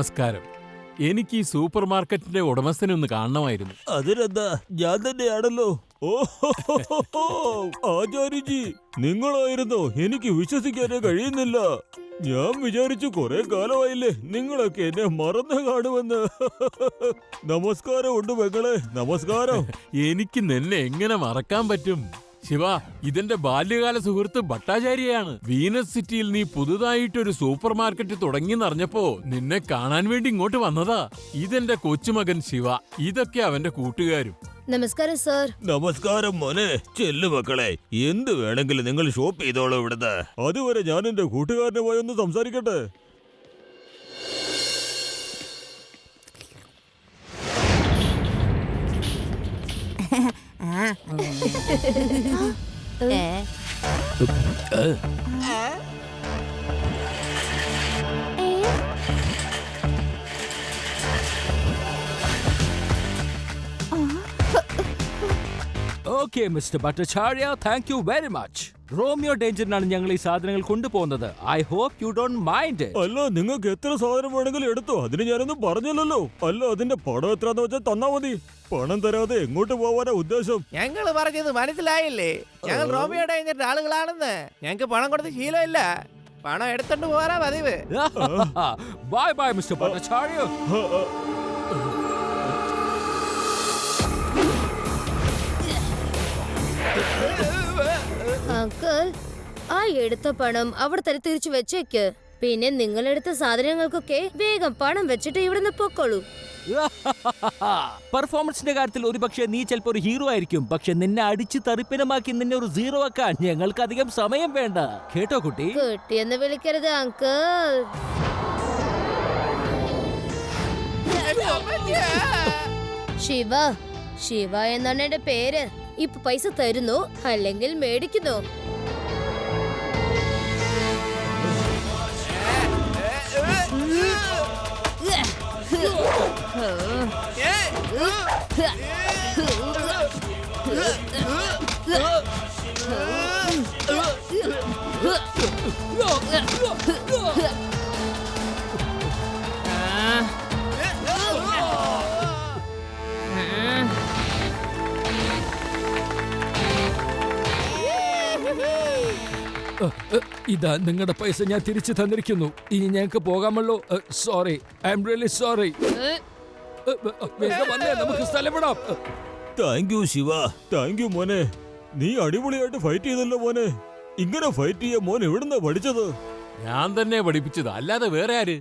നമസ്കാരം. എനിക്ക് ഈ സൂപ്പർ മാർക്കറ്റിന്റെ ഉടമസ്ഥനെ ഒന്ന് കാണണമായിരുന്നു. അതിനെന്താ, ഞാൻ തന്നെയാണല്ലോ. ഓ ആചാര്യജി, നിങ്ങളായിരുന്നോ? എനിക്ക് വിശ്വസിക്കാനേ കഴിയുന്നില്ല. ഞാൻ വിചാരിച്ചു കുറെ കാലമായില്ലേ നിങ്ങളൊക്കെ എന്നെ മറന്നു കാണുമെന്ന്. നമസ്കാരം ഉണ്ട് പെങ്ങളെ, നമസ്കാരം. എനിക്ക് നിന്നെ എങ്ങനെ മറക്കാൻ പറ്റും? ശിവ, ഇതെന്റെ ബാല്യകാല സുഹൃത്ത് ഭട്ടാചാര്യയാണ്. വീനസ് സിറ്റിയിൽ നീ പുതുതായിട്ടൊരു സൂപ്പർ മാർക്കറ്റ് തുടങ്ങിയെന്നറിഞ്ഞപ്പോ നിന്നെ കാണാൻ വേണ്ടി ഇങ്ങോട്ട് വന്നതാ. ഇതെന്റെ കൊച്ചുമകൻ ശിവ, ഇതൊക്കെ അവന്റെ കൂട്ടുകാരും. നമസ്കാരം സാർ. നമസ്കാരം മോനെ. ചെല്ലു മക്കളെ, എന്ത് വേണമെങ്കിലും നിങ്ങൾ ഷോപ്പ് ചെയ്തോളൂ ഇവിടുന്ന്. അതുവരെ ഞാൻ എന്റെ കൂട്ടുകാരനെ പോയി ഒന്ന് സംസാരിക്കട്ടെ. Okay mister Bhattacharya, thank you very much. Romeo ഡേഞ്ചറിനാണ് ഞങ്ങൾ ഈ സാധനങ്ങൾ കൊണ്ടുപോകുന്നത്. I hope you don't mind. അല്ല, നിങ്ങൾക്ക് എത്ര സാധനം വേണമെങ്കിലും എടുത്തോ, അതിന് ഞാനൊന്നും പറഞ്ഞില്ലല്ലോ. അല്ല, അതിന്റെ പണം എത്രയാന്ന് വെച്ചാൽ തന്നാ മതി. പണം തരാതെ എങ്ങോട്ട് പോവാനാ ഉദ്ദേശം? ഞങ്ങൾ പറഞ്ഞത് മനസ്സിലായില്ലേ? ഞങ്ങൾ റോമിയോ ഡേഞ്ചറിന്റെ ആളുകളാണെന്ന്. ഞങ്ങൾക്ക് പണം കൊടുത്ത് ശീലമില്ല. പണം എടുത്തോണ്ട് പോരാ പതിവ്. Bye bye mister Bhattacharya. Uncle, ആ എടുത്ത പണം അവിടെ തന്നെ തിരിച്ചു വെച്ചേക്ക്. പിന്നെ നിങ്ങൾ എടുത്ത സാധനങ്ങൾക്കൊക്കെ വേഗം പണം വെച്ചിട്ട് ഇവിടുന്ന് പൊക്കോളൂ. പെർഫോമൻസിന്റെ കാര്യത്തിൽ ഒരുപക്ഷെ നീ ചിലപ്പോ ഒരു ഹീറോ ആയിരിക്കും, പക്ഷെ നിന്നെ അടിച്ച് തറിപ്പിനമാക്കി നിന്നെ ഒരു സീറോ ആക്കാൻ ഞങ്ങൾക്ക് അധികം സമയം വേണ്ട. കേട്ടോ കുട്ടി? കുട്ടിയെന്ന് വിളിക്കരുത് അങ്കിൾ. ശിവ, ശിവ എന്നാണ് എന്റെ പേര്. ഇപ്പൊ പൈസ തരുന്നു അല്ലെങ്കിൽ മേടിക്കുന്നു. ഇതാ നിങ്ങളുടെ പൈസ ഞാൻ തിരിച്ചു തന്നിരിക്കുന്നു. ഇനി ഞങ്ങൾക്ക് പോകാമല്ലോ. Sorry, I am really sorry. നമുക്ക് സ്ഥലം വിടാം. Thank you Shiva, thank you മോനെ. നീ അടിപൊളിയായിട്ട് ഫൈറ്റ് ചെയ്തല്ലോ മോനെ. ഇങ്ങനെ ഫൈറ്റ് ചെയ്യാൻ മോൻ എവിടുന്നാ പഠിച്ചത്? ഞാൻ തന്നെ പഠിപ്പിച്ചത്, അല്ലാതെ വേറെ ആര്?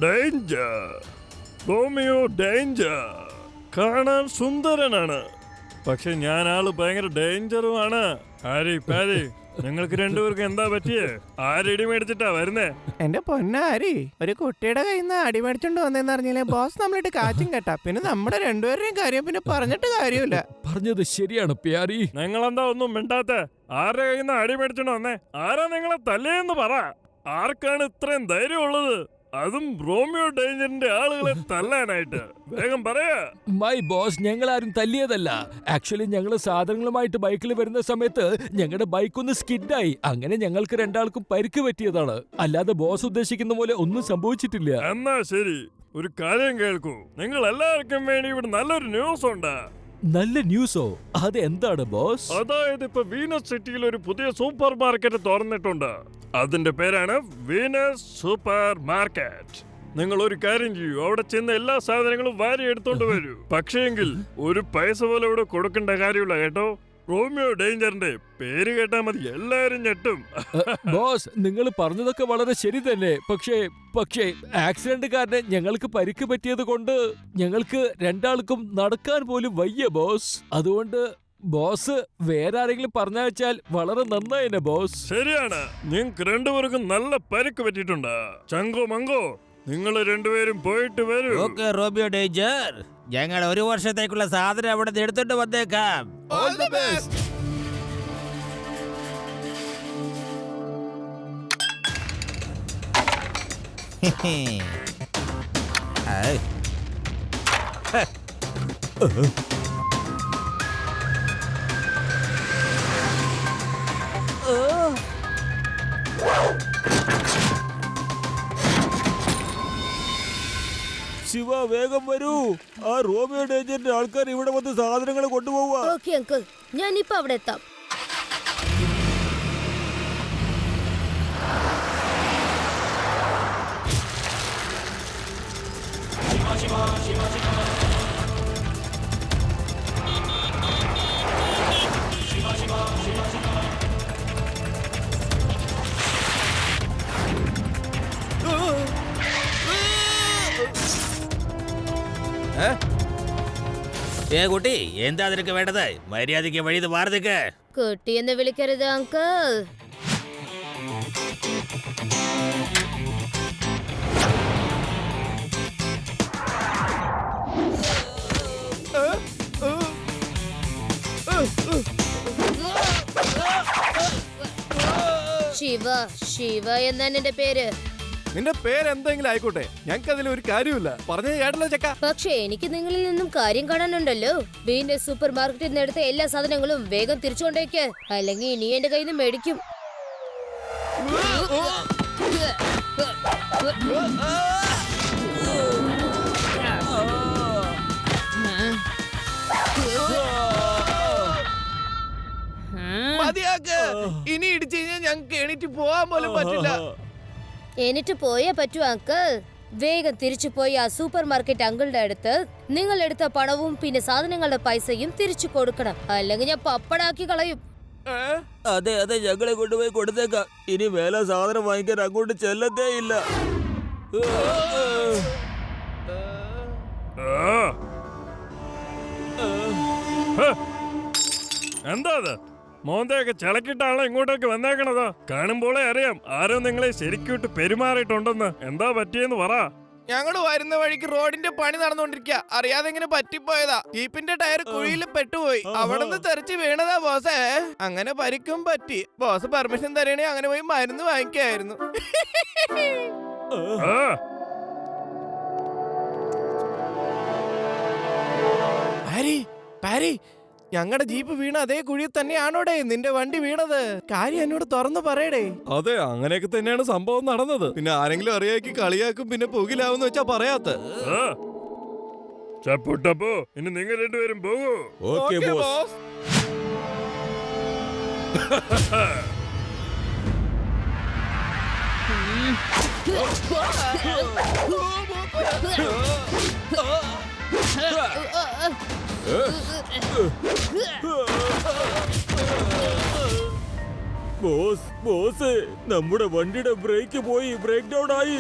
Danger, Romeo danger. കാണാൻ സുന്ദരനാണ്, പക്ഷെ ഞാൻ ആള് ഭയങ്കര ഡേഞ്ചറുമാണ്. ആരി പാരി, നിങ്ങൾക്ക് രണ്ടുപേർക്കും എന്താ പറ്റിയേ? ആരടി മേടിച്ചിട്ടാ വരുന്നേ? എന്റെ പൊന്നാരി, ഒരു കുട്ടിയുടെ കയ്യിൽ നിന്ന് അടി മേടിച്ചോണ്ട് വന്നേന്ന് അറിഞ്ഞില്ലേ ബോസ് നമ്മളിട്ട് കാച്ചും കേട്ടാ. പിന്നെ നമ്മുടെ രണ്ടുപേരുടെയും കാര്യം പിന്നെ പറഞ്ഞിട്ട് കാര്യമില്ല. പറഞ്ഞത് ശരിയാണ് പ്യാരി. നിങ്ങളെന്താ ഒന്നും മിണ്ടാത്ത? ആരുടെ കയ്യിൽ നിന്ന് അടി മേടിച്ചോണ്ട് വന്നേ? ആരാ നിങ്ങളെ തല്ലിയെന്ന് പറ. ആർക്കാണ് ഇത്രയും ധൈര്യം ഉള്ളത്? അതും റോമിയോ ഡേഞ്ചറിന്റെ ആളുകളെ തല്ലാനായിട്ട്? വേഗം പറയാ. മൈ ബോസ്, ഞങ്ങൾ ആരും തല്ലിയതല്ല. ആക്ച്വലി ഞങ്ങൾ സാധനങ്ങളുമായിട്ട് ബൈക്കിൽ വരുന്ന സമയത്ത് ഞങ്ങളുടെ ബൈക്ക് ഒന്ന് സ്കിഡായി. അങ്ങനെ ഞങ്ങൾക്ക് രണ്ടാൾക്കും പരിക്ക് പറ്റിയതാണ്. അല്ലാതെ ബോസ് ഉദ്ദേശിക്കുന്ന പോലെ ഒന്നും സംഭവിച്ചിട്ടില്ല. എന്നാ ശരി, ഒരു കാര്യം കേൾക്കൂ. നിങ്ങൾ എല്ലാവർക്കും വേണ്ടി ഇവിടെ നല്ലൊരു ന്യൂസ് ഉണ്ട്. നല്ല ന്യൂസോ? അത് എന്താണ് ബോസ്? അതായത് ഇപ്പൊ വീനസ് സിറ്റിയിൽ ഒരു പുതിയ സൂപ്പർ മാർക്കറ്റ് തുറന്നിട്ടുണ്ട്. അതിന്റെ പേരാണ് വീനസ് സൂപ്പർ മാർക്കറ്റ്. നിങ്ങൾ ഒരു കാര്യം ചെയ്യൂ, അവിടെ ചെന്ന് എല്ലാ സാധനങ്ങളും വാരി എടുത്തോണ്ട് വരൂ. പക്ഷേങ്കിൽ ഒരു പൈസ പോലെ ഇവിടെ കൊടുക്കേണ്ട കാര്യമില്ല കേട്ടോ. റോമിയോ ഡേഞ്ചറിന്റെ പേര് കേട്ടാ മതി, എല്ലാരും ഞെട്ടും. ബോസ്, നിങ്ങൾ പറഞ്ഞതൊക്കെ വളരെ ശരി തന്നെ. പക്ഷേ ആക്സിഡന്റ് കാരണം ഞങ്ങൾക്ക് പരിക്ക് പറ്റിയത് കൊണ്ട് ഞങ്ങൾക്ക് രണ്ടാൾക്കും നടക്കാൻ പോലും വയ്യ ബോസ്. അതുകൊണ്ട് ബോസ് വേറെ ആരെങ്കിലും പറഞ്ഞാൽ വളരെ നന്നായിന്നെ ബോസ്. ശരിയാണ്, നിങ്ങൾക്ക് രണ്ടുപേർക്കും നല്ല പരിക്ക് പറ്റിയിട്ടുണ്ട്. ചങ്കോ മങ്കോ, നിങ്ങൾ രണ്ടുപേരും പോയിട്ട് വരൂ. ഓക്കെ റോമിയോ ഡേഞ്ചർ, ഞങ്ങൾ ഒരു വർഷത്തേക്കുള്ള സാധനം അവിടെ നിന്ന് എടുത്തോണ്ട് വന്നേക്കാം. All the best. ശിവ വേഗം വരൂ. ആ റോമിയോ ഡേഞ്ചറിന്റെ ആൾക്കാർ ഇവിടെ വന്ന് സാധനങ്ങൾ കൊണ്ടുപോവുക. ഓക്കെ അങ്കിൾ, ഞാൻ ഇപ്പൊ അവിടെ എത്താം. ഏ കുട്ടി എന്താ നിനക്ക് വേണ്ടത്? മര്യാദയ്ക്ക് വഴി മാറുന്നേക്ക്. കുട്ടി എന്ന് വിളിക്കരുത് അങ്കിൾ. ശിവ, ശിവ എന്നാണ് എന്റെ പേര്. നിന്റെ പേരെന്തെങ്കിലും ആയിക്കോട്ടെ, ഞങ്ങൾക്ക് അതിൽ ഒരു കാര്യമില്ല. പറഞ്ഞു കേട്ടല്ലോ ചക്ക. പക്ഷെ എനിക്ക് നിങ്ങളിൽ നിന്നും കാര്യം കാണാനുണ്ടല്ലോ. വീനസ് സൂപ്പർ മാർക്കറ്റിൽ നിന്ന് എടുത്ത എല്ലാ സാധനങ്ങളും വേഗം തിരിച്ചുകൊണ്ടേക്ക്, അല്ലെങ്കിൽ ഇനി എന്റെ കയ്യിൽ നിന്ന് മേടിക്കും. മതിയാക്ക്. ഇനി ഇടിച്ചു കഴിഞ്ഞാൽ ഞങ്ങൾക്ക് എണീറ്റ് പോവാൻ പോലും പറ്റില്ല. എന്നിട്ട് പോയേ പറ്റൂ അങ്കിൾ. വേഗം തിരിച്ചു പോയി ആ സൂപ്പർ മാർക്കറ്റ് അങ്കിളുടെ അടുത്ത് നിങ്ങൾ എടുത്ത പണവും പിന്നെ സാധനങ്ങളുടെ പൈസയും തിരിച്ചു കൊടുക്കണം, അല്ലെങ്കിൽ ഞാൻ പപ്പടാക്കി കളയും. അതെ അതെ, ഞങ്ങളെ കൊണ്ടുപോയി കൊടുത്തേക്കാം. ഇനി മേലെ സാധനം വാങ്ങിക്കാൻ അങ്ങോട്ട് ചെല്ലത്തേ ഇല്ല. എന്താ അത്? മോന്തയൊക്കെ ചിളക്കിട്ടാണോ ഇങ്ങോട്ടേക്ക് വന്നേക്കണത്? കാണുമ്പോളേ അറിയാം ആരോ നിങ്ങളെ ശരിക്കൂട്ട് പെരുമാറിയിട്ടുണ്ടെന്ന്. എന്താ പറ്റിയെന്ന് പറ. ഞങ്ങള് വരുന്ന വഴിക്ക് റോഡിന്റെ പണി നടന്നുകൊണ്ടിരിക്കുക. അറിയാതെ ഇങ്ങനെ പറ്റിപ്പോയതാ. ജീപ്പിന്റെ ടയർ കുഴിയിൽ പെട്ടുപോയി. അവിടെ നിന്ന് തെറിച്ച് വീണതാ ബോസേ. അങ്ങനെ പരിക്കും പറ്റി. ബോസ് പെർമിഷൻ തരണേ അങ്ങനെ പോയി മരുന്ന് വാങ്ങിക്കായിരുന്നു. പാരി, ഞങ്ങളുടെ ജീപ്പ് വീണ അതേ കുഴിയിൽ തന്നെയാണോടെ നിന്റെ വണ്ടി വീണത്? കാര്യം എന്നോട് തുറന്നു പറയടേ. അതെ, അങ്ങനെയൊക്കെ തന്നെയാണ് സംഭവം നടന്നത്. പിന്നെ ആരെങ്കിലും അറിയാക്കി കളിയാക്കും, പിന്നെ പുകിലാവെന്ന് വെച്ചാ പറയാത്ത. ചപ്പുട്ടപ്പോ ഇനി നിങ്ങൾ രണ്ടുപേരും പോകൂ. Okay boss. ബോസ്, നമ്മുടെ വണ്ടിയുടെ ബ്രേക്ക് പോയി, ബ്രേക്ക് ഡൗൺ ആയി.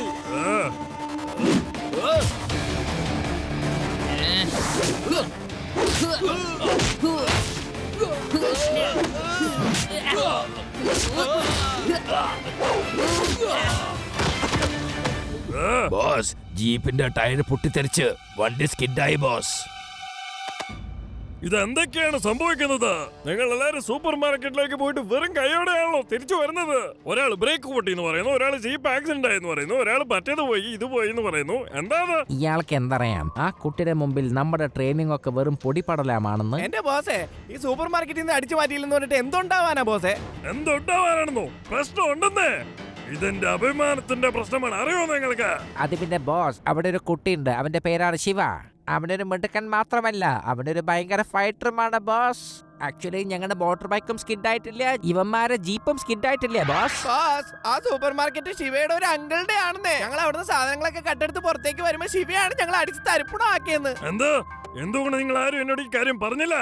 ബോസ്, ജീപ്പിന്റെ ടയർ പൊട്ടിത്തെറിച്ച് വണ്ടി സ്കിഡായി ബോസ്. ഇതെന്തൊക്കെയാണ് സംഭവിക്കുന്നത്? നിങ്ങൾ എല്ലാരും സൂപ്പർ മാർക്കറ്റിലേക്ക് പോയിട്ട് വെറും കൈയോടെയാണല്ലോ തിരിച്ചു വരുന്നത്. ഒരാൾ ബ്രേക്ക് പൊട്ടി എന്ന് പറയുന്നു, ഒരാൾ ജീപ്പ് ആക്സിഡന്റ് ആയെന്ന് പറയുന്നു, ഒരാൾ പറ്റേത് പോയി, ഇത് പോയി എന്ന് പറയുന്നു. എന്താണ് ഇയാൾക്ക് എന്തറിയാം? ആ കുട്ടിയുടെ മുമ്പിൽ നമ്മുടെ ട്രെയിനിങ് ഒക്കെ വെറും പൊടിപടലമാണെന്ന്. എന്റെ ബോസേ, ഈ സൂപ്പർ മാർക്കറ്റിൽ നിന്ന് അടിച്ചു മാറ്റിയില്ലെന്ന് പറഞ്ഞിട്ട് എന്തുണ്ടാവാനാ ബോസേ? എന്തുണ്ടാവാനാണെന്നോ? പ്രശ്നം ഉണ്ടെന്നേ. ഇതെന്റെ അഭിമാനത്തിന്റെ പ്രശ്നമാണ്, അറിയോ നിങ്ങൾക്ക്? അത് പിന്നെ ബോസ്, അവിടെ ഒരു കുട്ടിയുണ്ട്, അവന്റെ പേരാണ് ശിവ. അവനൊരു മിടുക്കൻ മാത്രമല്ല, അവനൊരു ഭയങ്കര ഫൈറ്ററുമാണ് ബോസ്. ആക്ച്വലി ഞങ്ങളുടെ മോട്ടോർ ബൈക്കും സ്കിഡായിട്ടില്ല, ഇവന്മാരെ ജീപ്പും സ്കിഡായിട്ടില്ല ബോസ്. ബോസ്, ആ സൂപ്പർ മാർക്കറ്റ് ശിവയുടെ ഒരു അങ്കിളുടെ ആണെന്നേ. ഞങ്ങൾ അവിടുന്ന് സാധനങ്ങളൊക്കെ കട്ടെടുത്ത് പുറത്തേക്ക് വരുമ്പോ ശിവയാണ് ഞങ്ങൾ അടിച്ച് തരിപ്പണമാക്കിയെന്ന്. എന്തുകൊണ്ട് നിങ്ങൾ ആരും എന്നോട് ഈ കാര്യം പറഞ്ഞില്ല?